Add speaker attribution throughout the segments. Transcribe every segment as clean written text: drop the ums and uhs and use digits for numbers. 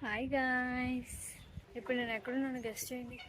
Speaker 1: Hi guys, ఇప్పుడు నేను ఎక్కడున్నాను గెస్ట్ చేయండి.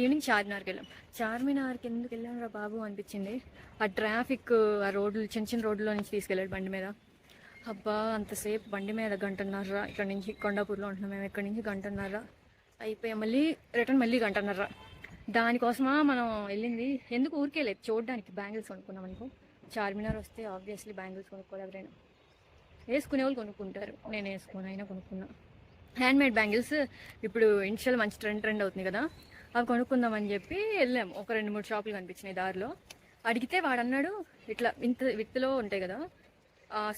Speaker 1: ఈవినింగ్ చార్మినార్కి వెళ్ళాం. చార్మినార్కి ఎందుకు వెళ్ళాం రా బాబు అనిపించింది. ఆ ట్రాఫిక్, ఆ రోడ్లు, చిన్న చిన్న రోడ్లో నుంచి తీసుకెళ్ళాడు బండి మీద. అబ్బా అంతసేపు బండి మీద గంటన్నర. ఇక్కడ నుంచి కొండాపూర్లో ఉంటున్నాం మేము. ఇక్కడ నుంచి గంటన్నర అయిపోయాం. మళ్ళీ రిటర్న్ మళ్ళీ గంటన్నర. దానికోసమా మనం వెళ్ళింది. ఎందుకు ఊరికే లేదు, చూడడానికి బ్యాంగిల్స్ కొనుక్కున్నాం అనుకో. చార్మినార్ వస్తే ఆబ్వియస్లీ బ్యాంగిల్స్ కొనుక్కోవాలి. ఎవరైనా వేసుకునే వాళ్ళు కొనుక్కుంటారు, నేను వేసుకుని అయినా కొనుక్కున్నా. హ్యాండ్మేడ్ బ్యాంగిల్స్ ఇప్పుడు ఇన్స్టాల్ మంచి ట్రెండ్ అవుతుంది కదా, అవి కొనుక్కుందామని చెప్పి వెళ్ళాము. ఒక 2-3 షాపులు కనిపించినాయి దారిలో. అడిగితే వాడు అన్నాడు ఇట్లా ఇంత విత్తులో ఉంటాయి కదా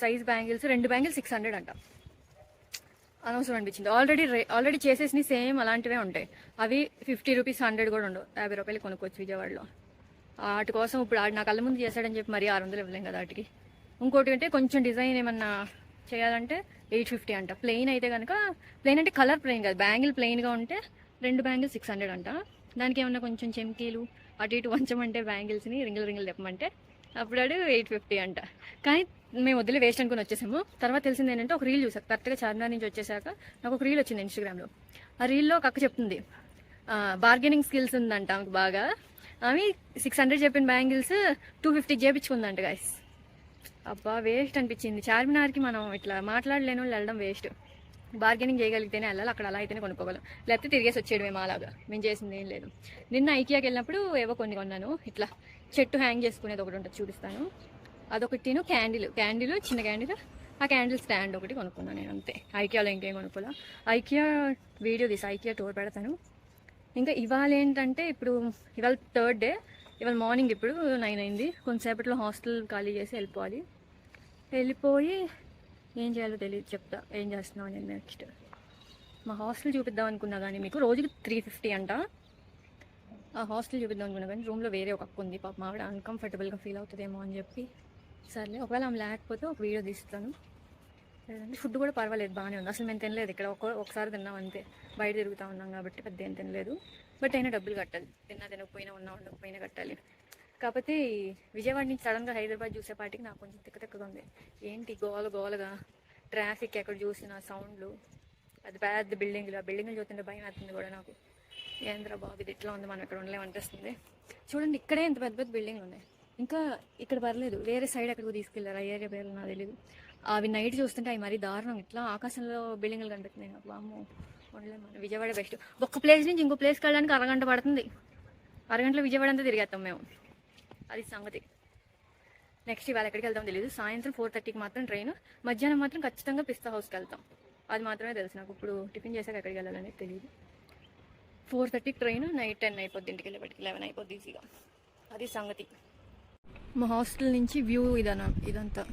Speaker 1: సైజ్ బ్యాంగిల్స్, 2 బ్యాంగిల్స్ 600 అంట. అనవసరం అనిపించింది. ఆల్రెడీ చేసేసి సేమ్ అలాంటివే ఉంటాయి. అవి 50 రూపీస్, 100 కూడా ఉండవు. 50 రూపాయలు కొనుక్కోవచ్చు విజయవాడలో. వాటి కోసం ఇప్పుడు ఆడు నా కళ్ళ ముందు చేశాడని చెప్పి మరీ 600 ఇవ్వలేం కదా వాటికి. ఇంకోటి అంటే కొంచెం డిజైన్ ఏమన్నా చేయాలంటే 850 అంట. ప్లెయిన్ అయితే కనుక, ప్లెయిన్ అంటే కలర్ ప్లెయిన్ కాదు, బ్యాంగిల్ ప్లెయిన్గా ఉంటే 2 బ్యాంగిల్స్ 600 అంట. దానికి ఏమన్నా కొంచెం చెమ్కీలు అటు ఇటు వంచమంటే బ్యాంగిల్స్ని రింగులు చెప్పమంటే అప్పుడు 850 అంట. కానీ మేము వదిలే వేస్ట్ అనుకుని వచ్చేసాము. తర్వాత తెలిసింది ఏంటంటే, ఒక రీల్ చూసాక కరెక్ట్గా చార్మినార్ నుంచి వచ్చేసాక నాకు ఒక రీల్ వచ్చింది ఇన్స్టాగ్రామ్లో. ఆ రీల్లో ఒక అక్క చెప్తుంది బార్గెనింగ్ స్కిల్స్ ఉందంట ఆమెకు బాగా. ఆమె 600 చెప్పిన బ్యాంగిల్స్ 250 చేయించుకుందంట గాయస్. అబ్బా వేస్ట్ అనిపించింది. చార్మినార్కి మనం ఇట్లా మాట్లాడలేని వాళ్ళు వెళ్ళడం వేస్ట్. బార్గెనింగ్ చేయగలిగితేనే వెళ్ళాలి, అక్కడ అలా అయితేనే కొనుక్కోగలం. లేకపోతే తిరిగేసి వచ్చేయడం మేము అలాగా. మేము చేసింది ఏం లేదు. నిన్న ఐకియాకి వెళ్ళినప్పుడు ఏవో కొన్ని కొన్నాను. ఇట్లా చెట్టు హ్యాంగ్ చేసుకునేది ఒకటి ఉంటుంది, చూపిస్తాను. అదొకటిను క్యాండిల్ చిన్న క్యాండిల్, ఆ క్యాండిల్ స్టాండ్ ఒకటి కొనుక్కున్నాను నేను, అంతే. ఐకియాలో ఇంకేం కొనుక్కోలే. ఐకియా వీడియో తీసి ఐకియా టూర్ పెడతాను. ఇంకా ఇవాళ ఏంటంటే, ఇవాళ 3rd డే. ఇవాళ మార్నింగ్ ఇప్పుడు 9 అయింది. కొంతసేపట్లో హాస్టల్ ఖాళీ చేసి వెళ్ళిపోయి ఏం చేయాలో తెలియదు, చెప్తా ఏం చేస్తున్నావు నేను నెక్స్ట్. మా హాస్టల్ చూపిద్దాం అనుకున్నా కానీ మీకు రోజుకి 350 అంట. ఆ హాస్టల్ చూపిద్దాం అనుకున్నా కానీ రూమ్లో వేరే ఒక అక్క ఉంది. పాప మావిడ అన్కంఫర్టబుల్గా ఫీల్ అవుతుందేమో అని చెప్పి సర్లే ఒకవేళ ఆమె లేకపోతే ఒక వీడియో తీస్తాను. లేదంటే ఫుడ్ కూడా పర్వాలేదు, బాగానే ఉంది. అసలు మేము తినలేదు ఇక్కడ, ఒకసారి తిన్నాం అంతే. బయట తిరుగుతూ ఉన్నాం కాబట్టి పెద్ద ఏం తినలేదు. బట్ అయినా డబ్బులు కట్టాలి, తినకపోయినా ఉండకపోయినా కట్టాలి. కాకపోతే విజయవాడ నుంచి సడన్గా హైదరాబాద్ చూసేపాటికి నాకు కొంచెం తిక్కగా ఉంది. ఏంటి గోలగా ట్రాఫిక్, ఎక్కడ చూసిన సౌండ్లు, అది పెద్ద బిల్డింగ్లు. ఆ బిల్డింగ్లు చూస్తుంటే భయం అవుతుంది కూడా నాకు. ఏంద్రా బాబు ఇది ఇట్లా ఉంది, మనం ఇక్కడ ఉండలేమనిపిస్తుంది. చూడండి ఇక్కడే ఇంత పెద్ద బిల్డింగ్లు ఉన్నాయి. ఇంకా ఇక్కడ పర్లేదు, వేరే సైడ్ ఎక్కడికి తీసుకెళ్లారు, ఆ ఏరియా పేరు నాకు తెలియదు. అవి నైట్ చూస్తుంటే అవి మరీ దారుణం. ఇట్లా ఆకాశంలో బిల్డింగ్లు కనిపిస్తున్నాయి నాకు. వామ్మో ఉండలేము. విజయవాడ బెస్ట్. ఒక్క ప్లేస్ నుంచి ఇంకో ప్లేస్కి వెళ్ళడానికి అరగంట పడుతుంది. అరగంటలో విజయవాడ అంతా తిరిగేస్తాం మేము. అది సంగతి. నెక్స్ట్ ఇవాళ ఎక్కడికి వెళ్తాం తెలియదు. సాయంత్రం 4:30కి మాత్రం ట్రైన్. మధ్యాహ్నం మాత్రం ఖచ్చితంగా పిస్తా హౌస్కి వెళ్తాం. అది మాత్రమే తెలుసు నాకు. ఇప్పుడు టిఫిన్ చేసాక ఎక్కడికి వెళ్ళాలనేది తెలియదు. 4:30కి ట్రైన్, నైట్ 10 అయిపోద్ది. ఇంటికి వెళ్ళేపటికి 11 అయిపోద్ది ఈజీగా. అది సంగతి. మా హాస్టల్ నుంచి వ్యూ ఇదంతా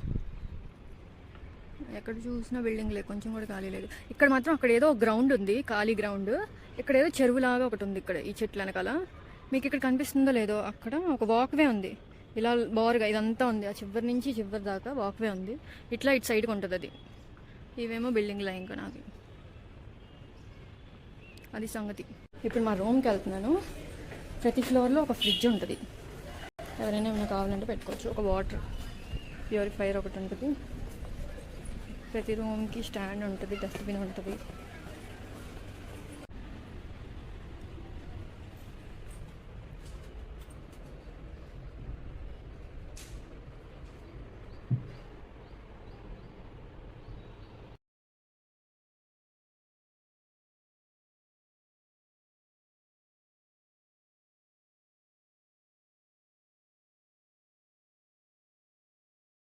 Speaker 1: ఎక్కడ చూసినా బిల్డింగ్లే, కొంచెం కూడా ఖాళీ లేదు. ఇక్కడ మాత్రం అక్కడ ఏదో గ్రౌండ్ ఉంది, ఖాళీ గ్రౌండ్. ఇక్కడ ఏదో చెరువులాగా ఒకటి ఉంది ఇక్కడ ఈ చెట్ల వెనకాల. మీకు ఇక్కడ కనిపిస్తుందో లేదో, అక్కడ ఒక వాక్వే ఉంది. ఇలా బారుగా ఇదంతా ఉంది, ఆ చివరి నుంచి చివరి దాకా వాక్వే ఉంది. ఇట్లా ఇటు సైడ్కి ఉంటుంది అది. ఇవేమో బిల్డింగ్లా ఇంకా నాకు. అది సంగతి. ఇప్పుడు మా రూమ్కి వెళ్తున్నాను. ప్రతి ఫ్లోర్లో ఒక ఫ్రిడ్జ్ ఉంటుంది, ఎవరైనా ఏమైనా కావాలంటే పెట్టుకోవచ్చు. ఒక వాటర్ ప్యూరిఫైయర్ ఒకటి ఉంటుంది. ప్రతి రూమ్కి స్టాండ్ ఉంటుంది, డస్ట్బిన్ ఉంటుంది.